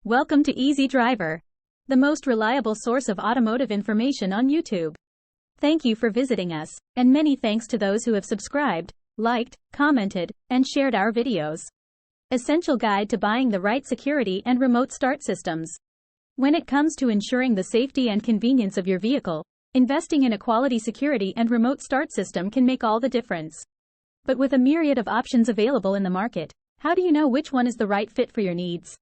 Welcome to Easy Driver, the most reliable source of automotive information on YouTube. Thank you for visiting us, and many thanks to those who have subscribed, liked, commented, and shared our videos. Essential guide to buying the right security and remote start systems. When it comes to ensuring the safety and convenience of your vehicle, investing in a quality security and remote start system can make all the difference. But with a myriad of options available in the market, how do you know which one is the right fit for your needs?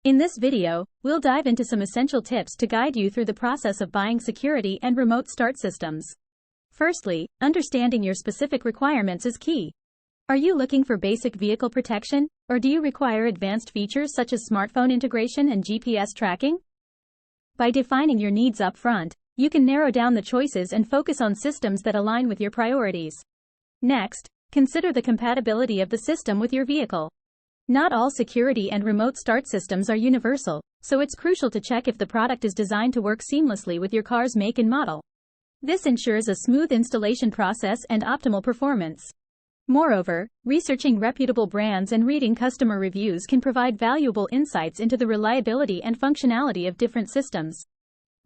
In this video, we'll dive into some essential tips to guide you through the process of buying security and remote start systems. Firstly, understanding your specific requirements is key. Are you looking for basic vehicle protection, or do you require advanced features such as smartphone integration and GPS tracking? By defining your needs up front, you can narrow down the choices and focus on systems that align with your priorities. Next, consider the compatibility of the system with your vehicle. Not all security and remote start systems are universal, so it's crucial to check if the product is designed to work seamlessly with your car's make and model. This ensures a smooth installation process and optimal performance. Moreover, researching reputable brands and reading customer reviews can provide valuable insights into the reliability and functionality of different systems.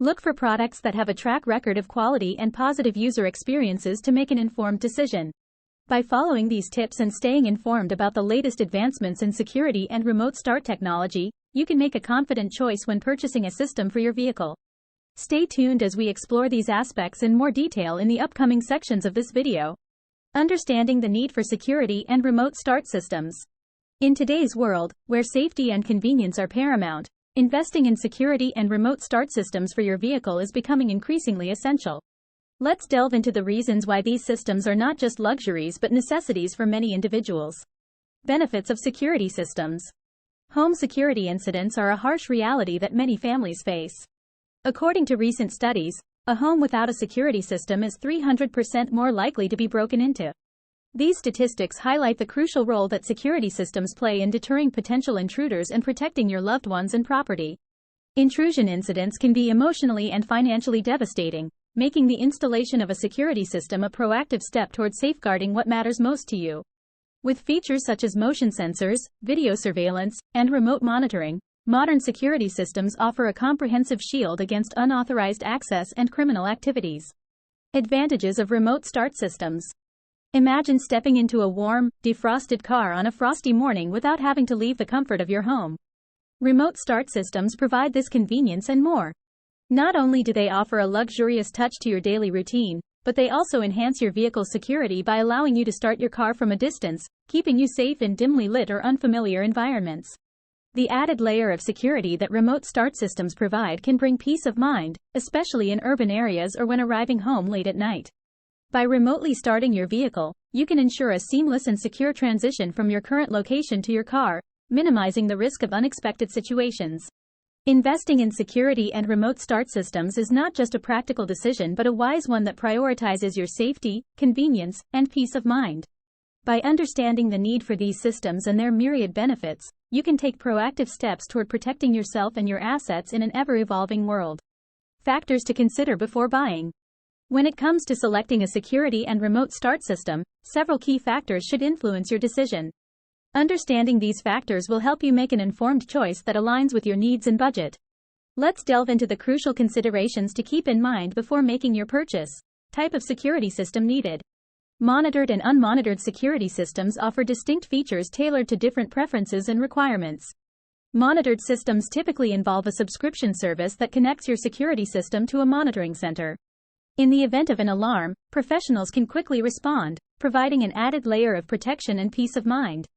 Look for products that have a track record of quality and positive user experiences to make an informed decision. By following these tips and staying informed about the latest advancements in security and remote start technology, you can make a confident choice when purchasing a system for your vehicle. Stay tuned as we explore these aspects in more detail in the upcoming sections of this video. Understanding the need for security and remote start systems. In today's world, where safety and convenience are paramount, investing in security and remote start systems for your vehicle is becoming increasingly essential. Let's delve into the reasons why these systems are not just luxuries but necessities for many individuals. Benefits of security systems. Home security incidents are a harsh reality that many families face. According to recent studies, a home without a security system is 300% more likely to be broken into. These statistics highlight the crucial role that security systems play in deterring potential intruders and protecting your loved ones and property. Intrusion incidents can be emotionally and financially devastating, making the installation of a security system a proactive step toward safeguarding what matters most to you. With features such as motion sensors, video surveillance, and remote monitoring, modern security systems offer a comprehensive shield against unauthorized access and criminal activities. Advantages of remote start systems. Imagine stepping into a warm, defrosted car on a frosty morning without having to leave the comfort of your home. Remote start systems provide this convenience and more. Not only do they offer a luxurious touch to your daily routine, but they also enhance your vehicle's security by allowing you to start your car from a distance, keeping you safe in dimly lit or unfamiliar environments. The added layer of security that remote start systems provide can bring peace of mind, especially in urban areas or when arriving home late at night. By remotely starting your vehicle, you can ensure a seamless and secure transition from your current location to your car, minimizing the risk of unexpected situations. Investing in security and remote start systems is not just a practical decision but a wise one that prioritizes your safety, convenience, and peace of mind. By understanding the need for these systems and their myriad benefits, you can take proactive steps toward protecting yourself and your assets in an ever-evolving world. Factors to consider before buying. When it comes to selecting a security and remote start system, several key factors should influence your decision. Understanding these factors will help you make an informed choice that aligns with your needs and budget. Let's delve into the crucial considerations to keep in mind before making your purchase. Type of security system needed. Monitored and unmonitored security systems offer distinct features tailored to different preferences and requirements. Monitored systems typically involve a subscription service that connects your security system to a monitoring center. In the event of an alarm, professionals can quickly respond, providing an added layer of protection and peace of mind.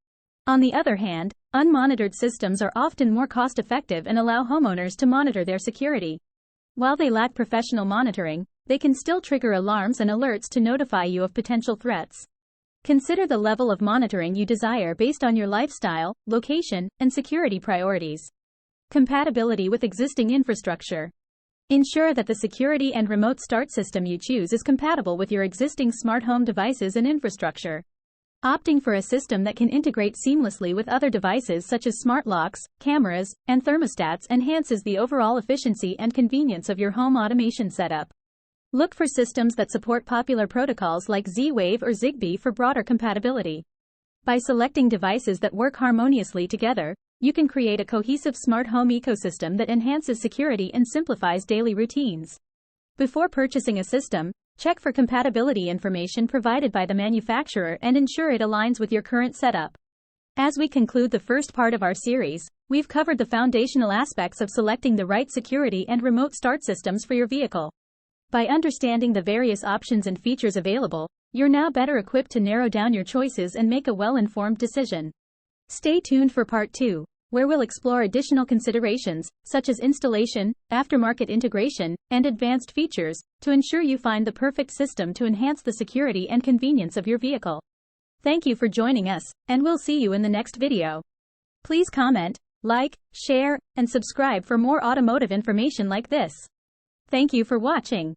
On the other hand, unmonitored systems are often more cost-effective and allow homeowners to monitor their security. While they lack professional monitoring, they can still trigger alarms and alerts to notify you of potential threats. Consider the level of monitoring you desire based on your lifestyle, location, and security priorities. Compatibility with existing infrastructure. Ensure that the security and remote start system you choose is compatible with your existing smart home devices and infrastructure. Opting for a system that can integrate seamlessly with other devices such as smart locks, cameras, and thermostats enhances the overall efficiency and convenience of your home automation setup. Look for systems that support popular protocols like Z-Wave or Zigbee for broader compatibility. By selecting devices that work harmoniously together, you can create a cohesive smart home ecosystem that enhances security and simplifies daily routines. Before purchasing a system, check for compatibility information provided by the manufacturer and ensure it aligns with your current setup. As we conclude the first part of our series, we've covered the foundational aspects of selecting the right security and remote start systems for your vehicle. By understanding the various options and features available, you're now better equipped to narrow down your choices and make a well-informed decision. Stay tuned for part 2, where we'll explore additional considerations, such as installation, aftermarket integration, and advanced features, to ensure you find the perfect system to enhance the security and convenience of your vehicle. Thank you for joining us, and we'll see you in the next video. Please comment, like, share, and subscribe for more automotive information like this. Thank you for watching.